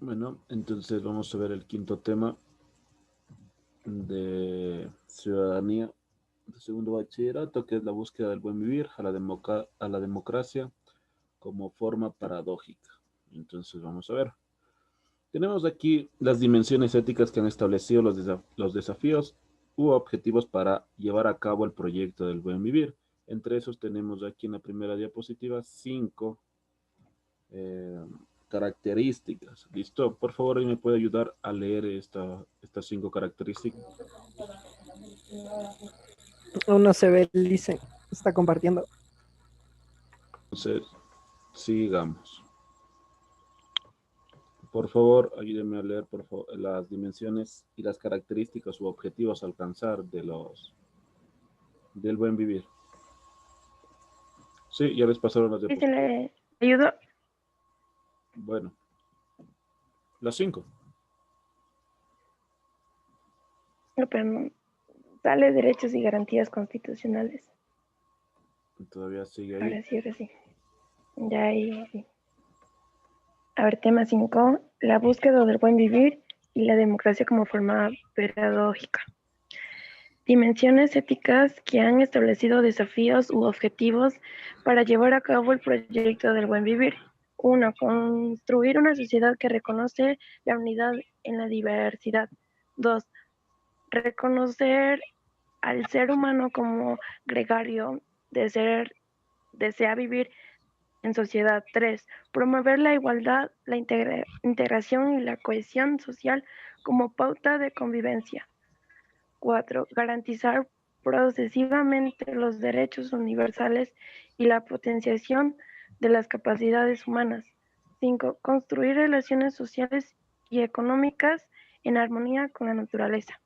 Bueno, entonces vamos a ver el quinto tema de ciudadanía de segundo bachillerato, que es la búsqueda del buen vivir a la democracia como forma paradójica. Entonces vamos a ver. Tenemos aquí las dimensiones éticas que han establecido los desafíos u objetivos para llevar a cabo el proyecto del buen vivir. Entre esos tenemos aquí en la primera diapositiva cinco eh, características. ¿Listo? Por favor, ¿me puede ayudar a leer estas cinco características? Aún no se ve, dice, está compartiendo. Entonces, sigamos. Por favor, ayúdenme a leer las dimensiones y las características u objetivos a alcanzar del buen vivir. Sí, ya les pasaron las ¿Y se diapositivas. le ayudó? Bueno, las cinco. No, pero no. Dale derechos y garantías constitucionales. Todavía sigue ahí. Ahora sí. Ya ahí sí. A ver, tema 5. La búsqueda del buen vivir y la democracia como forma pedagógica. Dimensiones éticas que han establecido desafíos u objetivos para llevar a cabo el proyecto del buen vivir. 1. Construir una sociedad que reconoce la unidad en la diversidad. 2. Reconocer al ser humano como gregario, desea vivir en sociedad. 3. Promover la igualdad, la integración y la cohesión social como pauta de convivencia. 4. Garantizar progresivamente los derechos universales y la potenciación de las capacidades humanas. 5. Construir relaciones sociales y económicas en armonía con la naturaleza.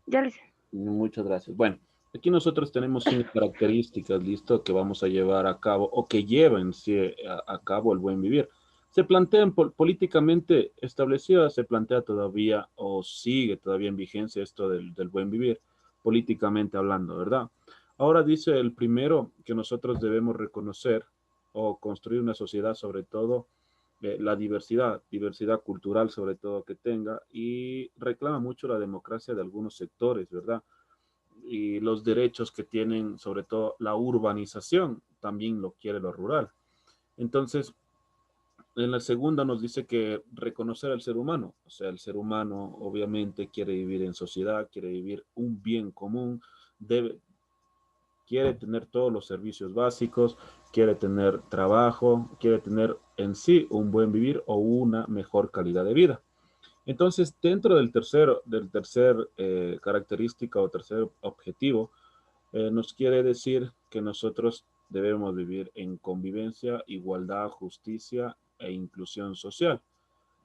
Ya les. Muchas gracias. Bueno, aquí nosotros tenemos cinco características, listo, que vamos a llevar a cabo o que llevan sí, a cabo el buen vivir. Se plantean políticamente establecidas, se plantea todavía o sigue todavía en vigencia esto del buen vivir, políticamente hablando, ¿verdad? Ahora dice el primero que nosotros debemos reconocer o construir una sociedad sobre todo la diversidad cultural sobre todo que tenga y reclama mucho la democracia de algunos sectores, ¿verdad? Y los derechos que tienen, sobre todo la urbanización, también lo quiere lo rural. Entonces, en la segunda nos dice que reconocer al ser humano, o sea, el ser humano obviamente quiere vivir en sociedad, quiere vivir un bien común, debe, quiere tener todos los servicios básicos, quiere tener trabajo, quiere tener en sí un buen vivir o una mejor calidad de vida. Entonces, dentro del tercer característica o tercer objetivo, nos quiere decir que nosotros debemos vivir en convivencia, igualdad, justicia e inclusión social,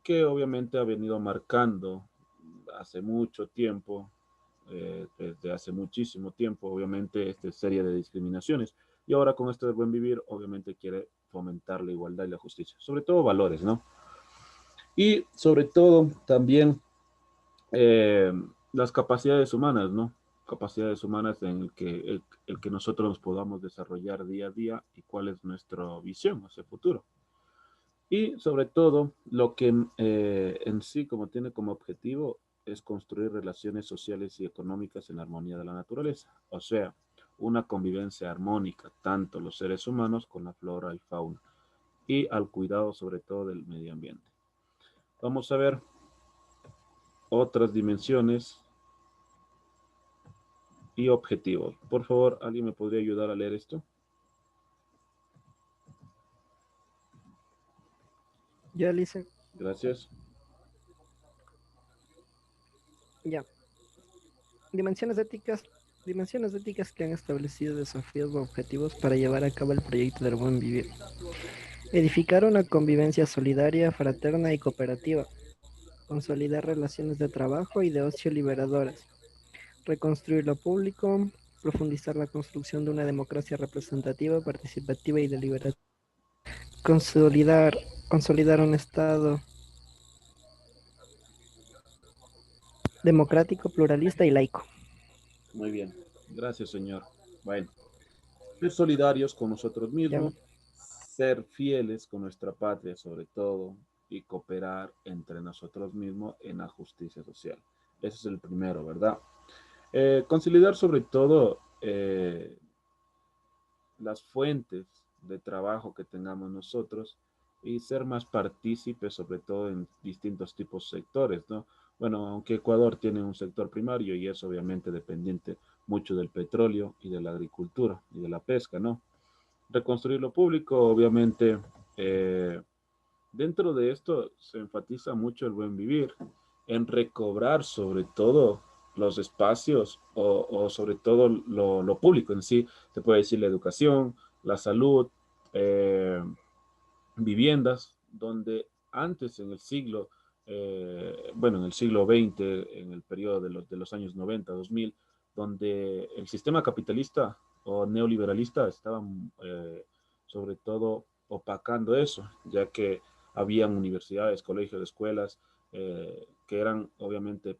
que obviamente ha venido marcando hace mucho tiempo, desde hace muchísimo tiempo, obviamente, esta serie de discriminaciones. Y ahora con esto del buen vivir, obviamente quiere fomentar la igualdad y la justicia, sobre todo valores, ¿no? Y sobre todo también eh, las capacidades humanas, ¿no? Capacidades humanas en el que nosotros nos podamos desarrollar día a día y cuál es nuestra visión hacia el futuro. Y sobre todo, lo que en sí como tiene como objetivo es construir relaciones sociales y económicas en armonía de la naturaleza, o sea, una convivencia armónica, tanto los seres humanos con la flora y fauna, y al cuidado sobre todo del medio ambiente. Vamos a ver otras dimensiones y objetivos. Por favor, ¿alguien me podría ayudar a leer esto? Ya, dice, Gracias. ya. Dimensiones éticas que han establecido desafíos o objetivos para llevar a cabo el proyecto del buen vivir. Edificar una convivencia solidaria, fraterna y cooperativa. Consolidar relaciones de trabajo y de ocio liberadoras. Reconstruir lo público. Profundizar la construcción de una democracia representativa, participativa y deliberativa. Consolidar, consolidar un Estado democrático, pluralista y laico. Muy bien. Gracias, señor. Bueno, ser solidarios con nosotros Ya, mismos, ser fieles con nuestra patria, sobre todo, y cooperar entre nosotros mismos en la justicia social. Ese es el primero, ¿verdad? Consolidar sobre todo las fuentes de trabajo que tengamos nosotros y ser más partícipes, sobre todo en distintos tipos de sectores, ¿no? Bueno, aunque Ecuador tiene un sector primario y es obviamente dependiente mucho del petróleo y de la agricultura y de la pesca, ¿no? Reconstruir lo público, obviamente, eh, dentro de esto se enfatiza mucho el buen vivir, en recobrar sobre todo los espacios o sobre todo lo público en sí, se puede decir la educación, la salud, eh, viviendas, donde antes en el siglo, bueno, en el siglo XX, en el periodo de los años 90, 2000, donde el sistema capitalista o neoliberalista estaba sobre todo opacando eso, ya que habían universidades, colegios, escuelas que eran obviamente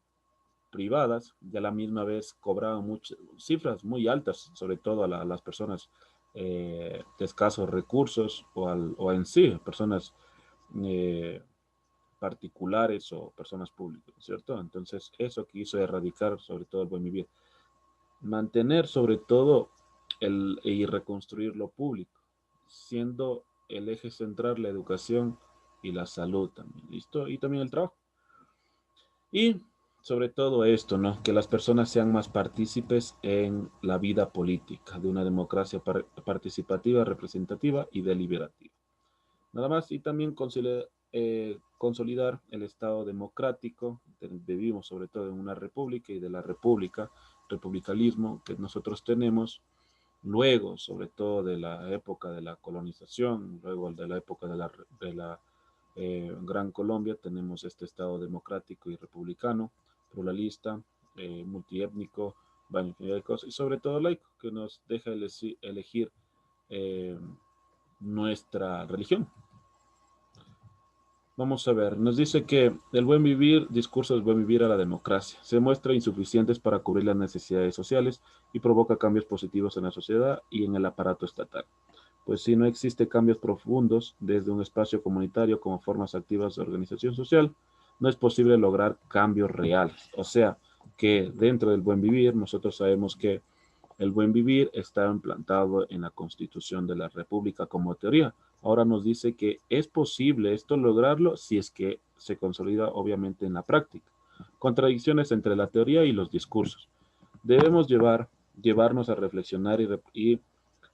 privadas, y a la misma vez cobraban muchas cifras muy altas, sobre todo a las personas de escasos recursos o en sí, personas eh, particulares o personas públicas, ¿cierto? Entonces, eso quiso erradicar sobre todo el buen vivir. Mantener sobre todo y reconstruir lo público, siendo el eje central la educación y la salud también, ¿listo? Y también el trabajo. Y sobre todo esto, ¿no? Que las personas sean más partícipes en la vida política de una democracia participativa, representativa y deliberativa. Nada más, y también consolidar el Estado democrático. Vivimos sobre todo en una república y de la república, republicanismo que nosotros tenemos, luego sobre todo de la época de la colonización, luego de la época de la Gran Colombia, tenemos este Estado democrático y republicano, pluralista, multiétnico, varias infinidad de cosas, y sobre todo laico, que nos deja elegir eh, nuestra religión. Vamos a ver, nos dice que el buen vivir, discurso del buen vivir a la democracia, se muestra insuficientes para cubrir las necesidades sociales y provoca cambios positivos en la sociedad y en el aparato estatal. Pues si no existe cambios profundos desde un espacio comunitario como formas activas de organización social, no es posible lograr cambios reales. O sea, que dentro del buen vivir, nosotros sabemos que el buen vivir está implantado en la Constitución de la República como teoría. Ahora nos dice que es posible esto lograrlo si es que se consolida obviamente en la práctica. Contradicciones entre la teoría y los discursos. Debemos llevarnos a reflexionar y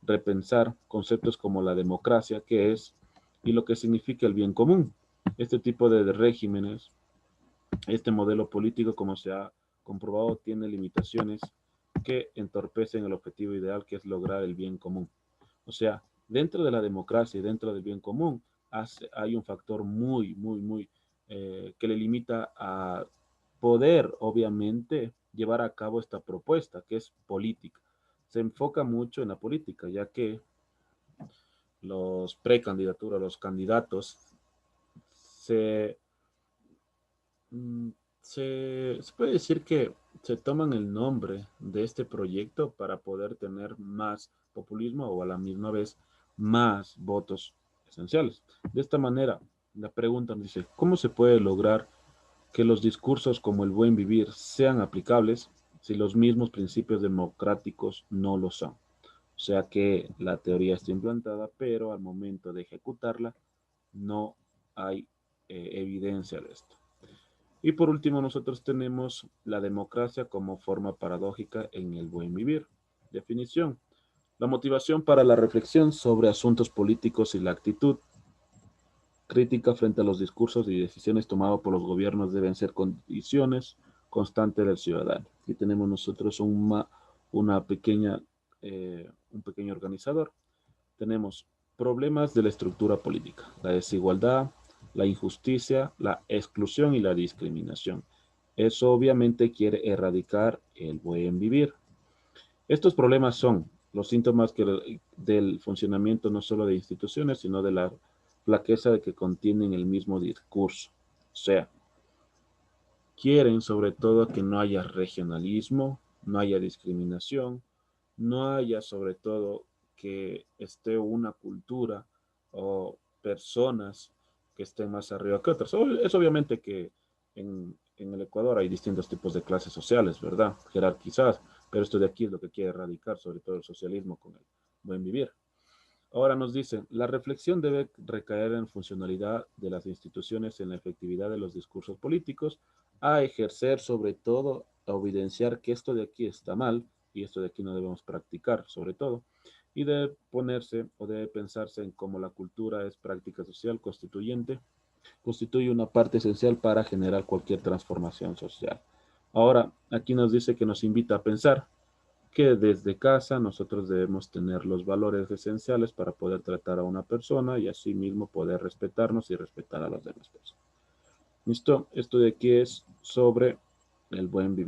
repensar conceptos como la democracia, qué es, y lo que significa el bien común. Este tipo de regímenes, este modelo político, como se ha comprobado, tiene limitaciones que entorpecen el objetivo ideal, que es lograr el bien común. O sea, dentro de la democracia y dentro del bien común hay un factor muy, que le limita a poder, obviamente, llevar a cabo esta propuesta, que es política. Se enfoca mucho en la política, ya que los precandidaturas, los candidatos, se, mm, se puede decir que se toman el nombre de este proyecto para poder tener más populismo o a la misma vez más votos esenciales. De esta manera, la pregunta nos dice, ¿cómo se puede lograr que los discursos como el buen vivir sean aplicables si los mismos principios democráticos no lo son? O sea que la teoría está implantada, pero al momento de ejecutarla no hay evidencia de esto. Y por último, nosotros tenemos la democracia como forma paradójica en el buen vivir. Definición. La motivación para la reflexión sobre asuntos políticos y la actitud crítica frente a los discursos y decisiones tomadas por los gobiernos deben ser condiciones constantes del ciudadano. Aquí tenemos nosotros una pequeña, un pequeño organizador. Tenemos problemas de la estructura política, la desigualdad, la injusticia, la exclusión y la discriminación. Eso obviamente quiere erradicar el buen vivir. Estos problemas son los síntomas del funcionamiento no solo de instituciones, sino de la flaqueza de que contienen el mismo discurso. O sea, quieren sobre todo que no haya regionalismo, no haya discriminación, no haya sobre todo que esté una cultura o personas que estén más arriba que otras. Es obviamente que en el Ecuador hay distintos tipos de clases sociales, ¿verdad? Jerarquizadas, pero esto de aquí es lo que quiere erradicar, sobre todo el socialismo con el buen vivir. Ahora nos dicen, la reflexión debe recaer en funcionalidad de las instituciones, en la efectividad de los discursos políticos, a ejercer sobre todo, a evidenciar que esto de aquí está mal y esto de aquí no debemos practicar, sobre todo, y debe ponerse o debe pensarse en cómo la cultura es práctica social constituyente, constituye una parte esencial para generar cualquier transformación social. Ahora, aquí nos dice que nos invita a pensar que desde casa nosotros debemos tener los valores esenciales para poder tratar a una persona y así mismo poder respetarnos y respetar a las demás personas. ¿Listo? Esto de aquí es sobre el buen vivir.